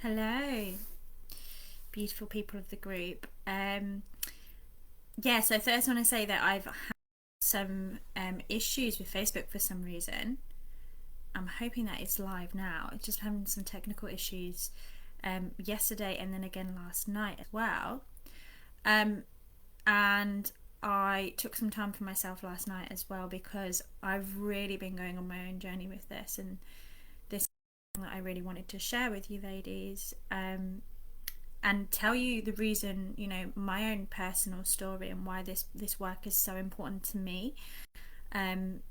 Hello, beautiful people of the group. Yeah, so first I want to say that I've had some issues with Facebook for some reason. I'm hoping that it's live now. It's just having some technical issues yesterday and then again last night as well. And I took some time for myself last night as well because I've really been going on my own journey with this, and this is something that I really wanted to share with you ladies. And tell you the reason, my own personal story and why this work is so important to me, um,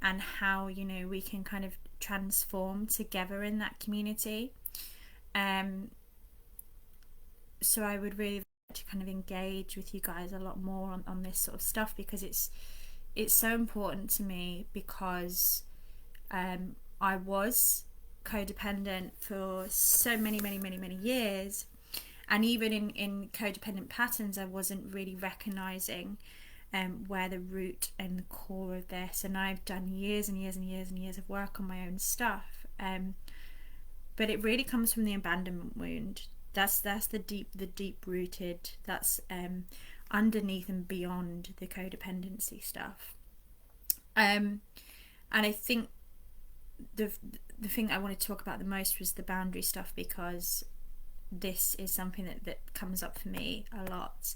and how we can kind of transform together in that community. Um, so I would really like to kind of engage with you guys a lot more on this sort of stuff because it's so important to me because I was codependent for so many years. And even in codependent patterns, I wasn't really recognizing where the root and the core of this. And I've done years and years and years and years of work on my own stuff. But it really comes from the abandonment wound. That's the deep rooted. That's underneath and beyond the codependency stuff. And I think the thing that I wanted to talk about the most was the boundary stuff because this is something that comes up for me a lot,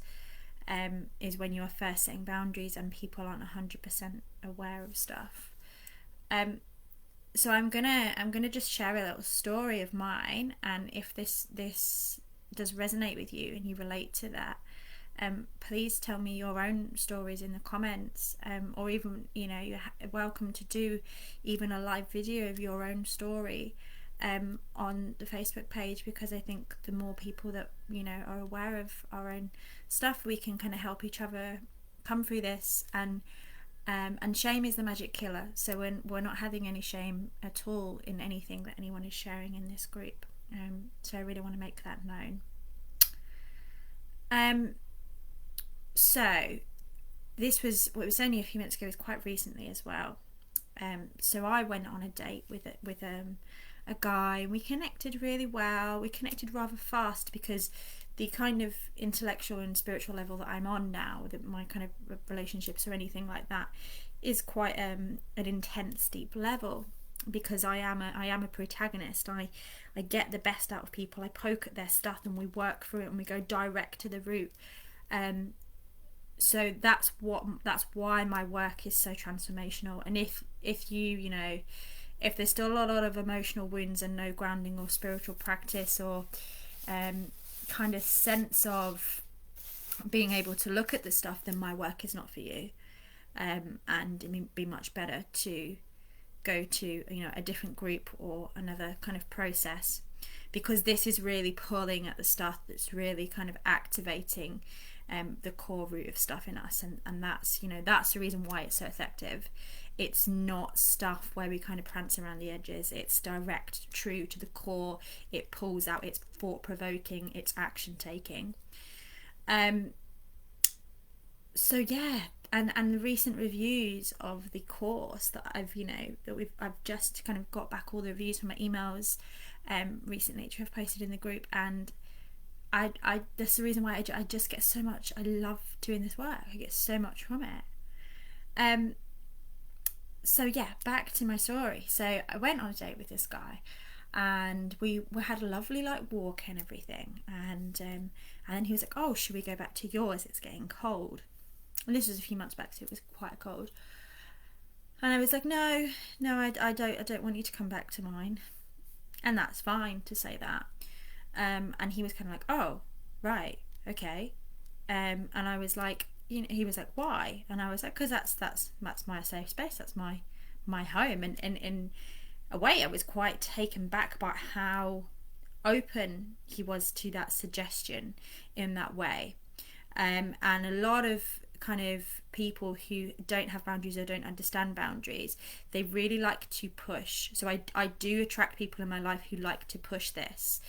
is when you are first setting boundaries and people aren't 100% aware of stuff. So I'm gonna just share a little story of mine, and if this does resonate with you and you relate to that, please tell me your own stories in the comments, or even you're welcome to do even a live video of your own story on the Facebook page, because I think the more people that are aware of our own stuff, we can kind of help each other come through this. And shame is the magic killer, so we're not having any shame at all in anything that anyone is sharing in this group. So I really want to make that known. So this was it was only a few minutes ago. It was quite recently as well. So I went on a date with a guy, and we connected really well. We connected rather fast because the kind of intellectual and spiritual level that I'm on now, that my kind of relationships or anything like that, is quite an intense, deep level. Because I am a protagonist. I get the best out of people. I poke at their stuff and we work through it and we go direct to the root. So that's why my work is so transformational. And if if there's still a lot of emotional wounds and no grounding or spiritual practice or kind of sense of being able to look at the stuff, then my work is not for you. And it'd be much better to go to a different group or another kind of process, because this is really pulling at the stuff that's really kind of activating the core root of stuff in us, and that's the reason why it's so effective. It's not stuff where we kind of prance around the edges. It's direct, true to the core. It pulls out. It's thought-provoking. It's action-taking. So yeah, and the recent reviews of the course that I've just kind of got back all the reviews from my emails recently, which I've posted in the group, and I that's the reason why I just get so much. I love doing this work. I get so much from it. So yeah, back to my story. So I went on a date with this guy, and we had a lovely walk and everything, and then he was like, "Oh, should we go back to yours? It's getting cold." And this was a few months back, so it was quite cold. And I was like, "No, I don't want you to come back to mine," and that's fine to say that. And he was kind of like, "Oh, right, okay," and I was like, he was like, "Why?" And I was like, "Because that's my safe space. That's my home." And in a way, I was quite taken back by how open he was to that suggestion in that way. And a lot of kind of people who don't have boundaries or don't understand boundaries, they really like to push. So I do attract people in my life who like to push this,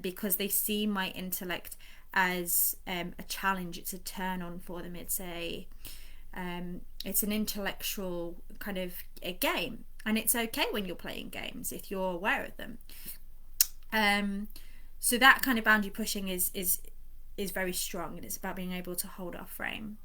because they see my intellect as a challenge. It's a turn on for them. It's an intellectual kind of a game, and it's okay when you're playing games if you're aware of them. So that kind of boundary pushing is very strong, and it's about being able to hold our frame.